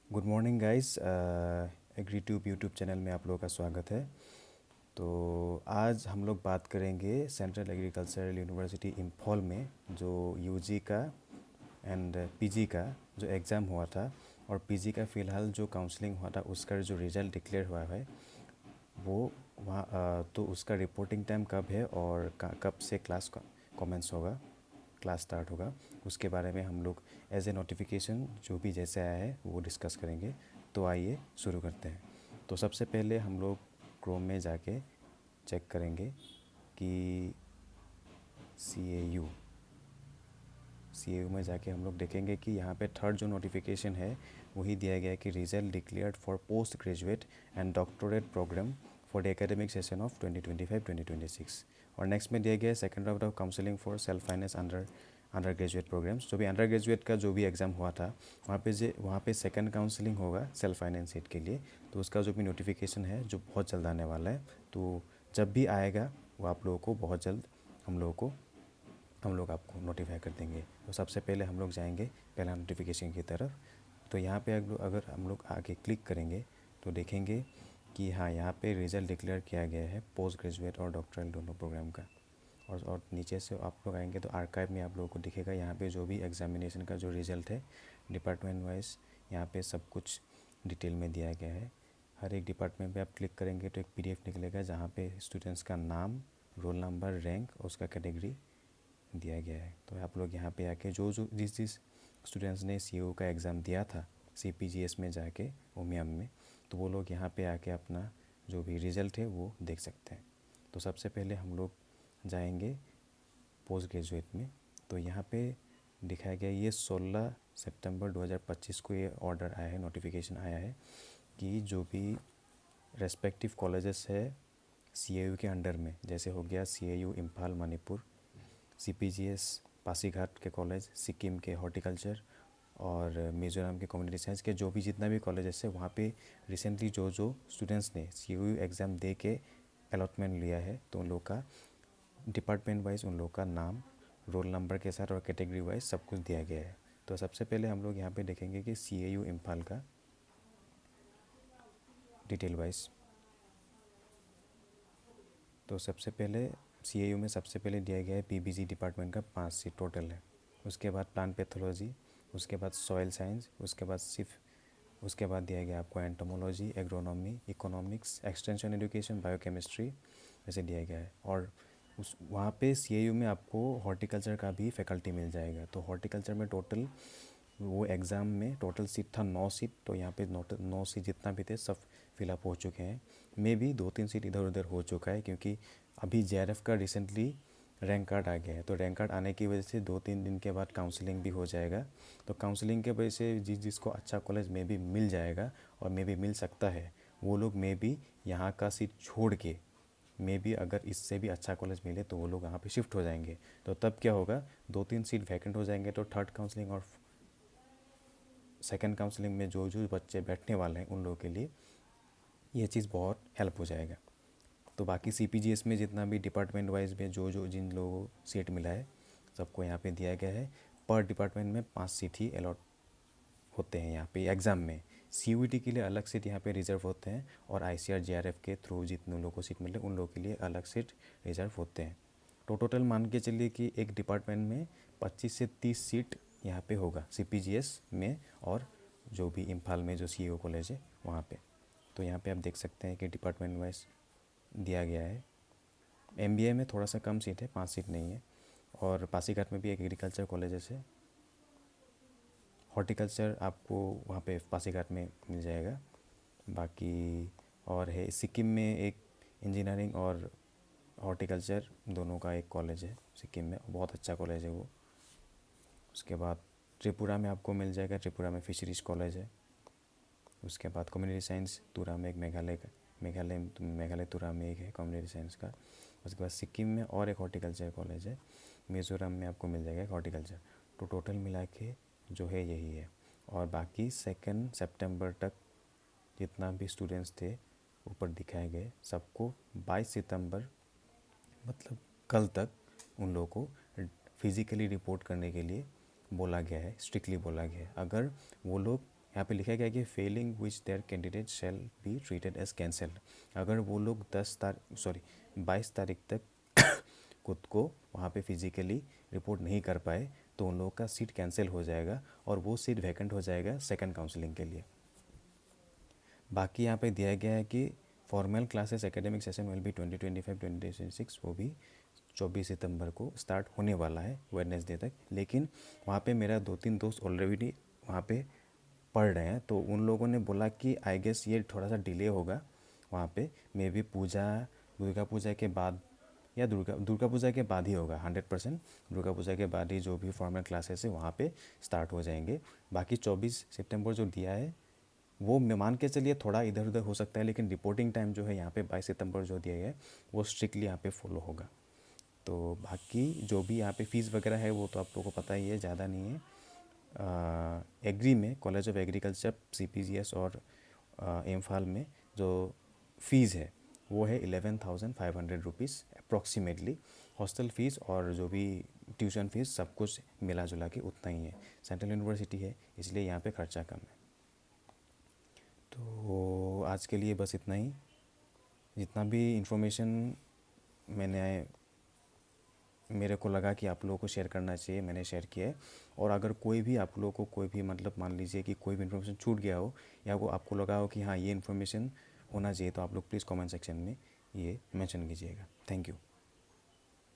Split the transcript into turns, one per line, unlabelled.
Good morning guys. Agritube YouTube channel में आप लोगों का स्वागत है। तो आज हम लोग बात करेंगे सेंट्रल एग्रीकल्चरल यूनिवर्सिटी इम्फॉल में जो यूजी का एंड पीजी का जो एग्ज़ाम हुआ था और पीजी का फ़िलहाल जो काउंसलिंग हुआ था उसका जो रिज़ल्ट डिक्लेयर हुआ है वो वहाँ तो उसका रिपोर्टिंग टाइम कब है और कब से क्लास कमेंस होगा, क्लास स्टार्ट होगा, उसके बारे में हम लोग एज ए नोटिफिकेशन जो भी जैसे आया है वो डिस्कस करेंगे। तो आइए शुरू करते हैं। तो सबसे पहले हम लोग क्रोम में जाके चेक करेंगे कि सी ए यू में जाके हम लोग देखेंगे कि यहाँ पे थर्ड जो नोटिफिकेशन है वही दिया गया है कि result declared for post graduate and doctorate program for the academic session of 2025-2026। और नेक्स्ट में दिया गया है second round of counselling for self finance under graduate programs. जो भी अंडर ग्रेजुएट का जो भी एग्ज़ाम हुआ था वहाँ पे सेकंड काउंसलिंग होगा सेल्फ फाइनेंस सीट के लिए। तो उसका जो भी नोटिफिकेशन है जो बहुत जल्द आने वाला है, तो जब भी आएगा वो आप लोगों को बहुत जल्द हम लोग आपको नोटिफाई कर देंगे। तो सबसे पहले हम लोग जाएंगे पहला नोटिफिकेशन की तरफ। तो यहाँ पे अगर हम लोग आगे क्लिक करेंगे तो देखेंगे कि हाँ, यहाँ पे रिज़ल्ट डिक्लेयर किया गया है पोस्ट ग्रेजुएट और डॉक्टरल दोनों प्रोग्राम का। और नीचे से आप लोग आएंगे तो आर्काइव में आप लोगों को दिखेगा यहाँ पे जो भी एग्जामिनेशन का जो रिज़ल्ट है डिपार्टमेंट वाइज यहाँ पे सब कुछ डिटेल में दिया गया है। हर एक डिपार्टमेंट पे आप क्लिक करेंगे तो एक पीडीएफ निकलेगा जहाँ पे स्टूडेंट्स का नाम, रोल नंबर, रैंक और उसका कैटेगरी दिया गया है। तो आप लोग यहाँ पे आके जो जो जिस स्टूडेंट्स ने सीओ का एग्ज़ाम दिया था सीपीजीएस में जाके ओमियम में, तो वो लोग यहाँ पे आके अपना जो भी रिज़ल्ट है वो देख सकते हैं। तो सबसे पहले हम लोग जाएंगे पोस्ट ग्रेजुएट में। तो यहाँ पे दिखाया गया ये 16 सितंबर 2025 को ये ऑर्डर आया है, नोटिफिकेशन आया है कि जो भी रेस्पेक्टिव कॉलेजेस है सीएयू के अंडर में, जैसे हो गया सीएयू इम्फाल मणिपुर, सीपीजीएस पासीघाट के कॉलेज, सिक्किम के हॉर्टिकल्चर और मिज़ोरम के कम्युनिटी साइंस के जो भी जितना भी कॉलेजेस है वहाँ पे रिसेंटली जो जो स्टूडेंट्स ने सीयू एग्ज़ाम दे के अलॉटमेंट लिया है तो उन लोग का डिपार्टमेंट वाइज उन लोग का नाम, रोल नंबर के साथ और कैटेगरी वाइज सब कुछ दिया गया है। तो सबसे पहले हम लोग यहाँ पे देखेंगे कि सीएयू इम्फाल का डिटेल वाइज। तो सबसे पहले सीएयू में सबसे पहले दिया गया है पीबीजी डिपार्टमेंट का 5 सीट टोटल है। उसके बाद प्लांट पैथोलॉजी, उसके बाद सॉइल साइंस, उसके बाद दिया गया आपको entomology, agronomy, economics, extension education, biochemistry ऐसे दिया गया है। और उस वहाँ पे सीएयू में आपको हॉर्टिकल्चर का भी फैकल्टी मिल जाएगा। तो हॉर्टिकल्चर में टोटल वो एग्ज़ाम में टोटल सीट था 9 सीट, तो यहाँ पे 9 सीट जितना भी थे सब फिलअप हो चुके हैं। मे भी 2-3 सीट इधर उधर हो चुका है क्योंकि अभी जेआरएफ का रिसेंटली रैंक कार्ड आ गया है। तो रैंक कार्ड आने की वजह से 2-3 दिन के बाद काउंसलिंग भी हो जाएगा। तो काउंसलिंग के वजह से जिसको अच्छा कॉलेज में भी मिल जाएगा और मे भी मिल सकता है, वो लोग मे भी यहाँ का सीट छोड़ के मे बी अगर इससे भी अच्छा कॉलेज मिले तो वो लोग यहाँ पे शिफ्ट हो जाएंगे। तो तब क्या होगा, 2-3 सीट वैकेंट हो जाएंगे तो थर्ड काउंसलिंग और सेकंड काउंसलिंग में जो जो बच्चे बैठने वाले हैं उन लोगों के लिए ये चीज़ बहुत हेल्प हो जाएगा। तो बाकी सीपीजीएस में जितना भी डिपार्टमेंट वाइज में जो जो जिन लोगों को सीट मिला है सबको यहाँ पे दिया गया है। पर डिपार्टमेंट में 5 सीट ही अलॉट होते हैं यहाँ पे एग्ज़ाम में। सीयूईटी के लिए अलग सीट यहाँ पे रिजर्व होते हैं और आईसीआर जेआरएफ के थ्रू जितने लोगों को सीट मिले उन लोगों के लिए अलग सीट रिजर्व होते हैं। तो टोटल मान के चलिए कि एक डिपार्टमेंट में 25 से 30 सीट यहाँ पे होगा सीपीजीएस में और जो भी इम्फाल में जो सीईओ कॉलेज है वहाँ पे। तो यहाँ पे आप देख सकते हैं कि डिपार्टमेंट वाइज दिया गया है। एमबीए में थोड़ा सा कम सीट है, 5 सीट नहीं है। और पासीघाट में भी एक एग्रीकल्चर कॉलेजेस है। हॉर्टिकल्चर आपको वहाँ पे पासीघाट में मिल जाएगा। बाकी और है सिक्किम में एक इंजीनियरिंग और हॉर्टिकल्चर दोनों का एक कॉलेज है सिक्किम में, बहुत अच्छा कॉलेज है वो। उसके बाद त्रिपुरा में आपको मिल जाएगा, त्रिपुरा में फिशरीज कॉलेज है। उसके बाद कम्युनिटी साइंस तुरा में एक मेघालय तुरा में एक है कम्युनिटी साइंस का। उसके बाद सिक्किम में और एक हॉर्टिकल्चर कॉलेज है। मिज़ोरम में आपको मिल जाएगा एक हॉर्टिकल्चर। तो टोटल मिला के जो है यही है। और बाकी 2 सितंबर तक जितना भी स्टूडेंट्स थे ऊपर दिखाए गए सबको 22 सितंबर मतलब कल तक उन लोगों को फिज़िकली रिपोर्ट करने के लिए बोला गया है, स्ट्रिक्टली बोला गया है। अगर वो लोग यहाँ पे लिखा गया है कि failing which their candidate shall be treated as cancelled. अगर वो लोग 22 तारीख तक खुद को वहाँ पे फिज़िकली रिपोर्ट नहीं कर पाए तो उन लोगों का सीट कैंसिल हो जाएगा और वो सीट वैकेंट हो जाएगा सेकंड काउंसलिंग के लिए। बाकी यहाँ पे दिया गया है कि formal classes academic session will be 2025-2026, वो भी 24 सितंबर को स्टार्ट होने वाला है वेडनेसडे तक। लेकिन वहाँ पे मेरा 2-3 दोस्त ऑलरेडी वहाँ पे पढ़ रहे हैं, तो उन लोगों ने बोला कि आई गेस ये थोड़ा सा डिले होगा वहाँ पे, मे बी दुर्गा पूजा के बाद या दुर्गा पूजा के बाद ही होगा। 100% दुर्गा पूजा के बाद ही जो भी फॉर्मल क्लासेस है वहाँ पे स्टार्ट हो जाएंगे। बाकी 24 सितंबर जो दिया है वो मान के चलिए थोड़ा इधर उधर हो सकता है, लेकिन रिपोर्टिंग टाइम जो है यहाँ पे 22 सितंबर जो दिया गया है वो स्ट्रिक्टली यहाँ पे फॉलो होगा। तो बाकी जो भी यहाँ पे फ़ीस वगैरह है वो तो आप लोगों को पता ही है, ज़्यादा नहीं है। एग्री में कॉलेज ऑफ एग्रीकल्चर CPGS और एम्फाल में जो फ़ीस है वो है 11,500 रुपीज़ अप्रॉक्सीमेटली। हॉस्टल फ़ीस और जो भी ट्यूशन फ़ीस सब कुछ मिला जुला के उतना ही है। सेंट्रल यूनिवर्सिटी है इसलिए यहाँ पे ख़र्चा कम है। तो आज के लिए बस इतना ही। जितना भी इन्फॉर्मेशन मेरे को लगा कि आप लोगों को शेयर करना चाहिए मैंने शेयर किया है। और अगर कोई भी आप लोगों को कोई भी मतलब मान लीजिए कि कोई भी इन्फॉर्मेशन छूट गया हो या वो आपको लगा हो कि हाँ ये इन्फॉर्मेशन होना चाहिए, तो आप लोग प्लीज़ कमेंट सेक्शन में ये मेंशन कीजिएगा। Thank you.